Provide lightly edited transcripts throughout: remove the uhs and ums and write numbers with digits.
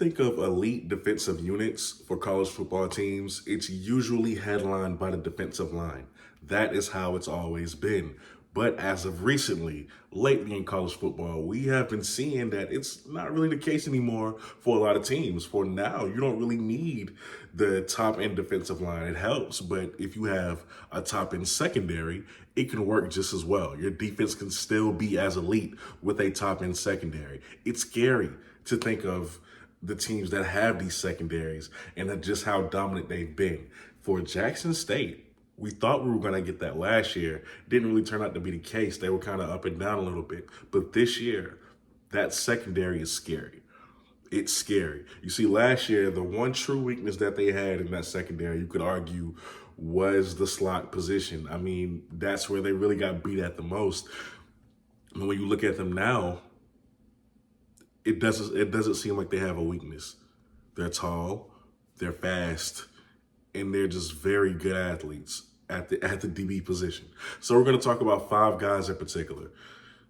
think of elite defensive units for college football teams, it's usually headlined by the defensive line. That is how it's always been. But as of recently, lately in college football, we have been seeing that it's not really the case anymore for a lot of teams. For now, you don't really need the top end defensive line. It helps, but if you have a top end secondary, it can work just as well. Your defense can still be as elite with a top end secondary. It's scary to think of the teams that have these secondaries and just how dominant they've been. For Jackson State, we thought we were going to get that last year. Didn't really turn out to be the case. They were kind of up and down a little bit. But this year, that secondary is scary. It's scary. You see, last year, the one true weakness that they had in that secondary, you could argue, was the slot position. I mean, that's where they really got beat at the most. And when you look at them now, it doesn't seem like they have a weakness. They're tall, they're fast, and they're just very good athletes at the DB position. So we're going to talk about 5 guys in particular.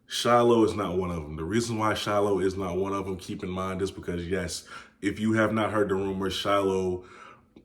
Shiloh is not one of them. The reason why Shiloh is not one of them, keep in mind, is because, yes, if you have not heard the rumors, Shiloh,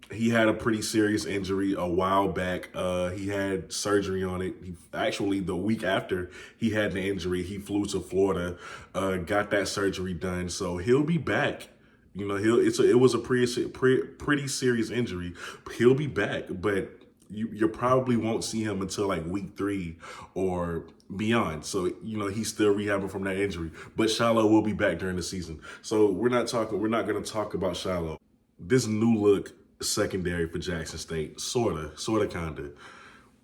he had a pretty serious injury a while back. He had surgery on it. Actually, the week after he had the injury, he flew to Florida, got that surgery done. So he'll be back. You know, it was a pretty serious injury. He'll be back, but you probably won't see him until like week 3 or beyond. So, you know, he's still rehabbing from that injury. But Shiloh will be back during the season. So we're not going to talk about Shiloh. This new look secondary for Jackson State, sorta, kinda.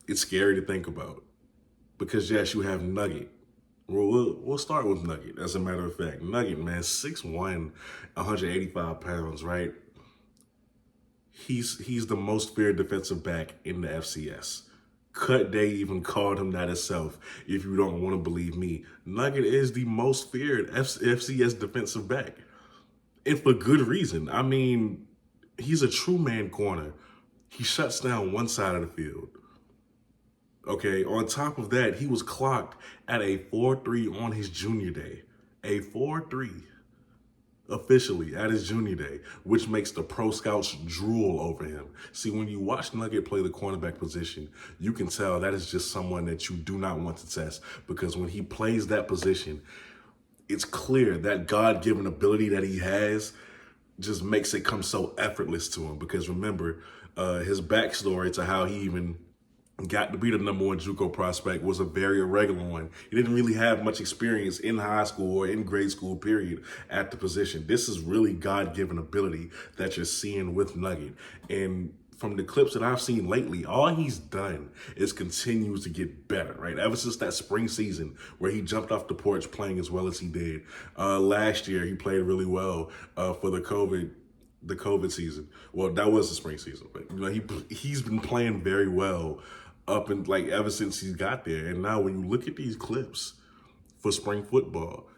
It's scary to think about because, yes, you have Nugget. We'll start with Nugget, as a matter of fact. Nugget, man, 6'1", 185 pounds, right? He's the most feared defensive back in the FCS. Cut Day even called him that itself, if you don't want to believe me. Nugget is the most feared FCS defensive back. And for good reason. I mean, he's a true man corner. He shuts down one side of the field. Okay, on top of that, he was clocked at a 4.3 on his junior day. A 4.3 officially at his junior day, which makes the pro scouts drool over him. See, when you watch Nugget play the cornerback position, you can tell that is just someone that you do not want to test, because when he plays that position, it's clear that God-given ability that he has just makes it come so effortless to him. Because remember, his backstory to how he even got to be the #1 JUCO prospect was a very irregular one. He didn't really have much experience in high school or in grade school, period, at the position. This is really God-given ability that you're seeing with Nugget. And from the clips that I've seen lately, all he's done is continues to get better, right? Ever since that spring season where he jumped off the porch playing as well as he did. Last year, he played really well for the COVID season. Well, that was the spring season, but you know, he's been playing very well up and like ever since he got there. And now when you look at these clips for spring football,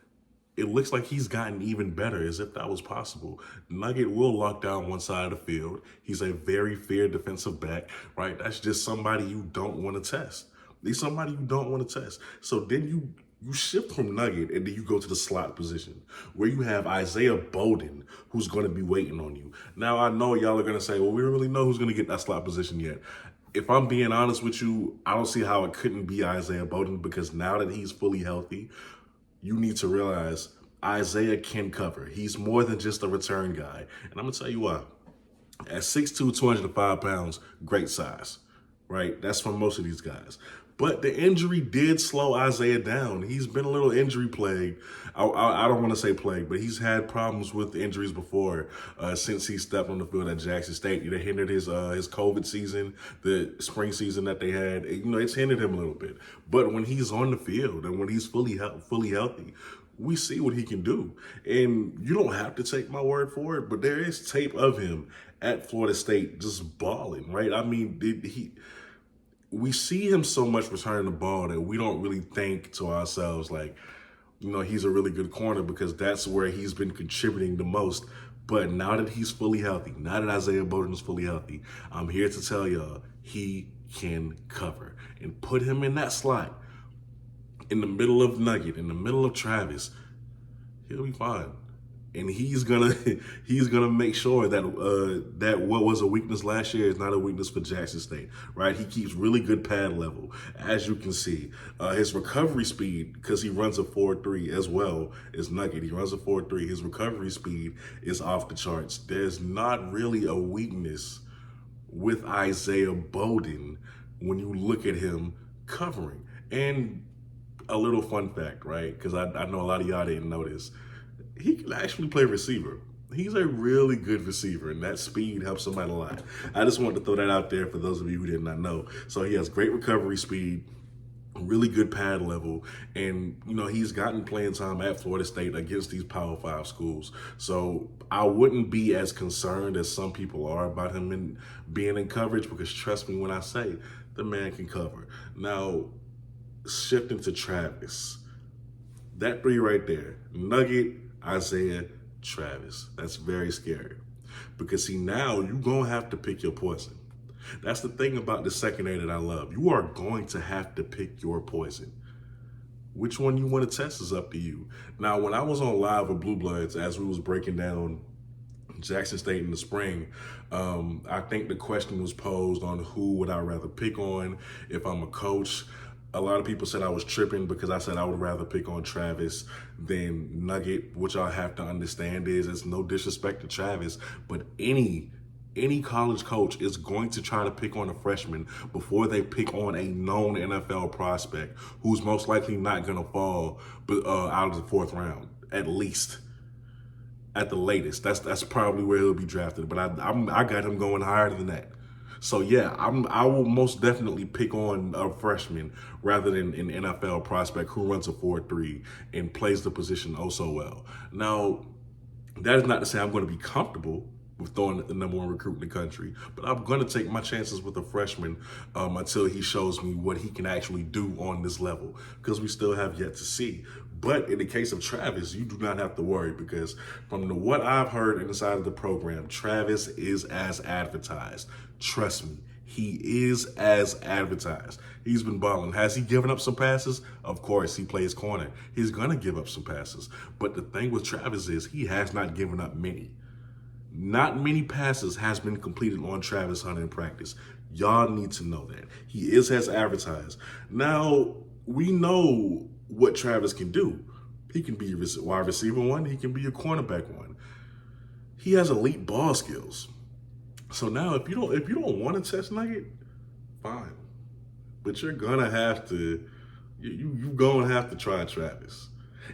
it looks like he's gotten even better, as if that was possible. Nugget will lock down one side of the field. He's a very feared defensive back, right? That's just somebody you don't want to test. He's somebody you don't want to test. So then you shift from Nugget and then you go to the slot position where you have Isaiah Bowden, who's going to be waiting on you. Now, I know y'all are going to say, well, we don't really know who's going to get that slot position yet. If I'm being honest with you, I don't see how it couldn't be Isaiah Bowden, because now that he's fully healthy, you need to realize Isaiah can cover. He's more than just a return guy. And I'm going to tell you why. At 6'2", 205 pounds, great size, right? That's for most of these guys. But the injury did slow Isaiah down. He's been a little injury plagued. I don't want to say plagued, but he's had problems with injuries before since he stepped on the field at Jackson State. It hindered his COVID season, the spring season that they had. You know, it's hindered him a little bit. But when he's on the field and when he's fully healthy, we see what he can do. And you don't have to take my word for it, but there is tape of him at Florida State just balling, right? I mean, we see him so much returning the ball that we don't really think to ourselves like, you know, he's a really good corner, because that's where he's been contributing the most. But now that he's fully healthy, now that Isaiah Bowden is fully healthy, I'm here to tell y'all he can cover. And put him in that slot, in the middle of Nugget, in the middle of Travis, he'll be fine. and he's gonna he's gonna make sure that that what was a weakness last year is not a weakness for Jackson State, right? He keeps really good pad level, as you can see. His recovery speed, because he runs a 4.3 as well as Nugget, he runs a 4.3. His recovery speed is off the charts. There's not really a weakness with Isaiah Bowden when you look at him covering. And a little fun fact, right? Because I know a lot of y'all didn't know this. He can actually play receiver. He's a really good receiver, and that speed helps him out a lot. I just wanted to throw that out there for those of you who did not know. So he has great recovery speed, really good pad level, and he's gotten playing time at Florida State against these Power 5 schools. So I wouldn't be as concerned as some people are about him being in coverage, because trust me when I say the man can cover. Now, shifting to Travis, that three right there, Nugget, Isaiah, Travis, that's very scary, because see, now you're gonna have to pick your poison. That's the thing about the secondary that I love. You are going to have to pick your poison. Which one you want to test is up to you. Now, when I was on live with Blue Bloods, as we was breaking down Jackson State in the spring, I think the question was posed on who would I rather pick on if I'm a coach. A lot of people said I was tripping because I said I would rather pick on Travis than Nugget, which I have to understand is it's no disrespect to Travis, but any college coach is going to try to pick on a freshman before they pick on a known NFL prospect who's most likely not going to fall out of the 4th round, at least. At the latest. That's probably where he'll be drafted, but I got him going higher than that. So yeah, I will most definitely pick on a freshman rather than an NFL prospect who runs a 4.3 and plays the position oh so well. Now, that is not to say I'm going to be comfortable with throwing the number 1 recruit in the country, but I'm going to take my chances with a freshman until he shows me what he can actually do on this level, because we still have yet to see. But in the case of Travis, you do not have to worry, because from what I've heard inside of the program, Travis is as advertised. Trust me, he is as advertised. He's been balling. Has he given up some passes? Of course, he plays corner. He's going to give up some passes. But the thing with Travis is he has not given up many. Not many passes has been completed on Travis Hunter in practice. Y'all need to know that. He is as advertised. Now, we know what Travis can do. He can be a wide receiver 1. He can be a cornerback 1. He has elite ball skills. So now, if you don't want to test Nugget, fine. But you're gonna have to, you're gonna have to try Travis.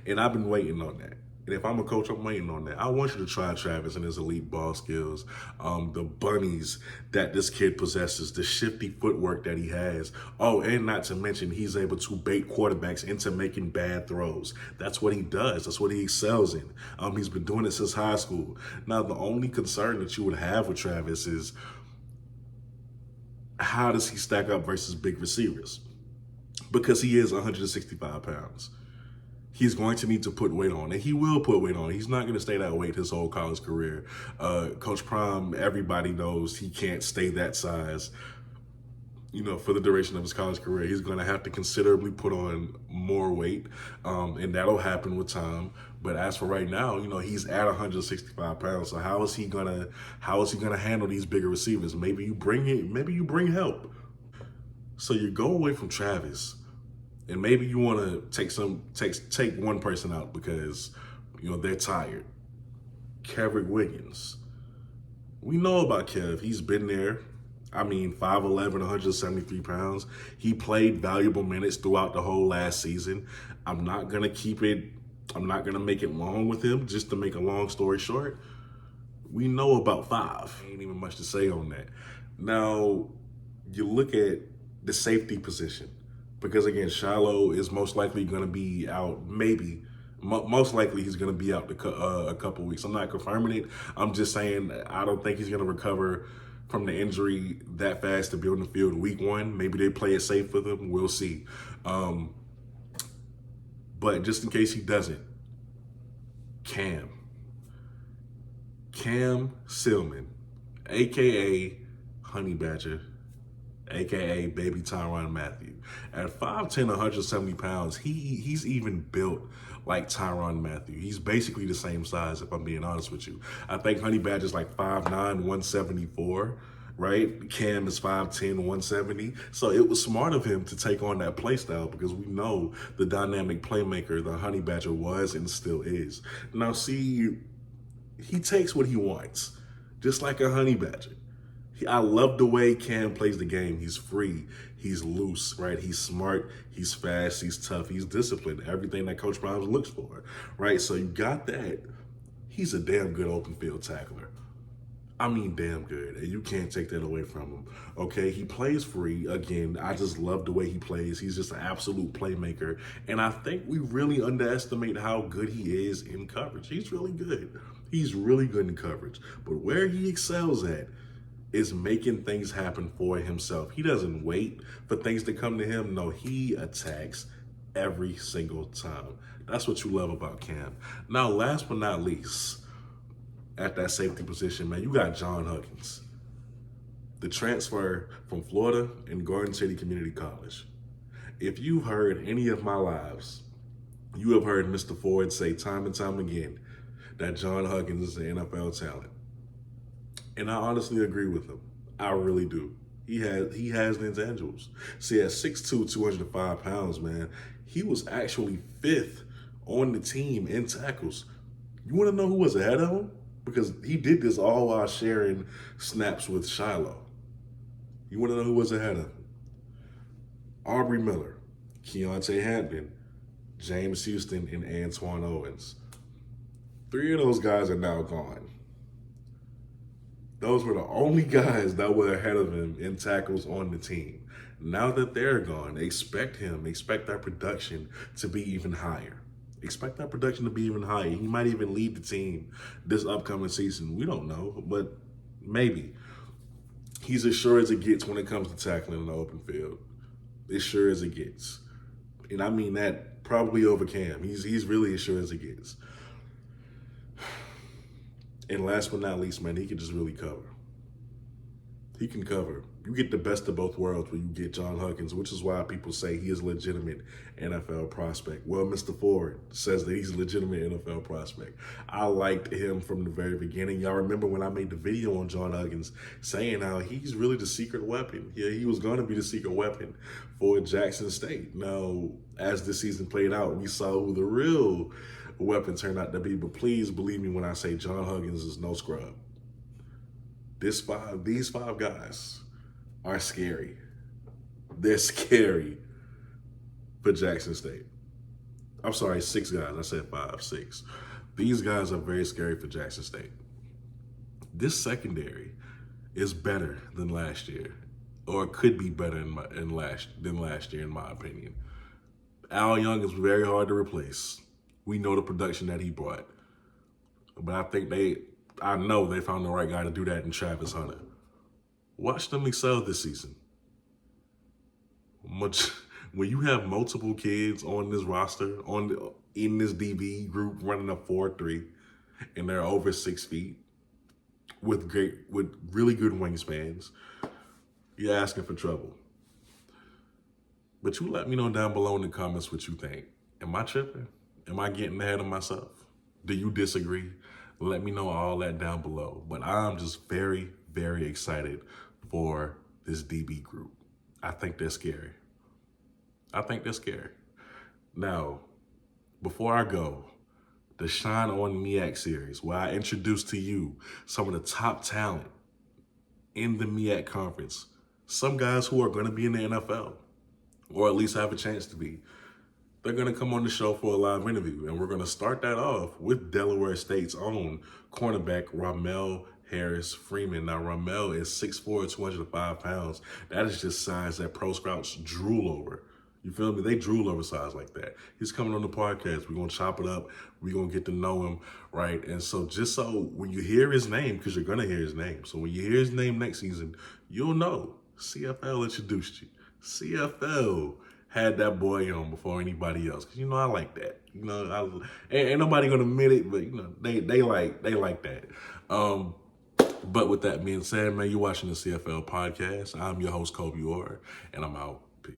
And I've been waiting on that. And if I'm a coach, I'm waiting on that. I want you to try Travis and his elite ball skills, the bunnies that this kid possesses, the shifty footwork that he has. Oh, and not to mention, he's able to bait quarterbacks into making bad throws. That's what he does. That's what he excels in. He's been doing it since high school. Now, the only concern that you would have with Travis is how does he stack up versus big receivers? Because he is 165 pounds. He's going to need to put weight on, and he will put weight on. He's not going to stay that weight his whole college career. Coach Prime, everybody knows he can't stay that size, for the duration of his college career. He's going to have to considerably put on more weight, and that'll happen with time. But as for right now, he's at 165 pounds. So how is he gonna handle these bigger receivers? Maybe you bring help. So you go away from Travis. And maybe you want to take one person out because, they're tired. Wiggins. We know about Kev. He's been there. 5'11", 173 pounds. He played valuable minutes throughout the whole last season. I'm not going to make it long with him just to make a long story short. We know about 5. Ain't even much to say on that. Now, you look at the safety position. Because again, Shiloh is most likely going to be out, most likely he's going to be out a couple weeks. I'm not confirming it. I'm just saying I don't think he's going to recover from the injury that fast to be on the field week 1. Maybe they play it safe with him. We'll see. But just in case he doesn't, Cam Sillman, a.k.a. Honey Badger, aka Baby Tyrann Mathieu. At 5'10", 170 pounds, he's even built like Tyrann Mathieu. He's basically the same size, if I'm being honest with you. I think Honey Badger's like 5'9", 174. Right? Cam is 5'10", 170. So it was smart of him to take on that play style because we know the dynamic playmaker the Honey Badger was and still is. Now, see, he takes what he wants, just like a Honey Badger. I love the way Cam plays the game. He's free. He's loose, right? He's smart. He's fast. He's tough. He's disciplined. Everything that Coach Prime looks for, right? So you got that. He's a damn good open field tackler. I mean, damn good. And you can't take that away from him. Okay, he plays free. Again, I just love the way he plays. He's just an absolute playmaker. And I think we really underestimate how good he is in coverage. He's really good. He's really good in coverage. But where he excels at is making things happen for himself. He doesn't wait for things to come to him. No, he attacks every single time. That's what you love about Cam. Now, last but not least, at that safety position, man, you got John Huggins, the transfer from Florida and Garden City Community College. If you've heard any of my lives, you have heard Mr. Ford say time and time again that John Huggins is an NFL talent. And I honestly agree with him. I really do. He has the intangibles. See, at 6'2", 205 pounds, man, he was actually 5th on the team in tackles. You want to know who was ahead of him? Because he did this all while sharing snaps with Shiloh. You want to know who was ahead of him? Aubrey Miller, Keontae Hampton, James Houston, and Antoine Owens. 3 of those guys are now gone. Those were the only guys that were ahead of him in tackles on the team. Now that they're gone, expect that production to be even higher. Expect that production to be even higher. He might even lead the team this upcoming season. We don't know, but maybe. He's as sure as it gets when it comes to tackling in the open field. As sure as it gets. And I mean that probably over Cam. He's really as sure as it gets. And last but not least, man, he can just really cover. He can cover. You get the best of both worlds when you get John Huggins, which is why people say he is a legitimate NFL prospect. Well, Mr. Ford says that he's a legitimate NFL prospect. I liked him from the very beginning. Y'all remember when I made the video on John Huggins saying how he's really the secret weapon. Yeah, he was going to be the secret weapon for Jackson State. Now, as the season played out, we saw who the real weapon turned out to be. But please believe me when I say John Huggins is no scrub. These 5 guys are scary. They're scary for Jackson State. I'm sorry, 6 guys. I said 5, 6. These guys are very scary for Jackson State. This secondary is better than last year, or could be better than last year, in my opinion. Al Young is very hard to replace. We know the production that he brought, but I know they found the right guy to do that in Travis Hunter. Watch them excel this season. When you have multiple kids on this roster, in this DB group running a 4.3, and they're over 6 feet with really good wingspans, you're asking for trouble. But you let me know down below in the comments what you think. Am I tripping? Am I getting ahead of myself? Do you disagree? Let me know all that down below. But I'm just very, very excited for this DB group. I think they're scary. Now, before I go, the Shine on MEAC series, where I introduce to you some of the top talent in the MEAC conference. Some guys who are going to be in the NFL, or at least have a chance to be. They're going to come on the show for a live interview, and we're going to start that off with Delaware State's own cornerback, Ramel Harris Freeman. Now, Ramel is 6'4", 205 pounds. That is just size that pro scouts drool over. You feel me? They drool over size like that. He's coming on the podcast. We're going to chop it up. We're going to get to know him, right? And so just so when you hear his name, because you're going to hear his name. So when you hear his name next season, you'll know CFL introduced you. CFL had that boy on before anybody else. Because, I like that. Ain't nobody going to admit it, but, they like that. But with that being said, man, you're watching the CFL podcast. I'm your host, Kobe Orr, and I'm out.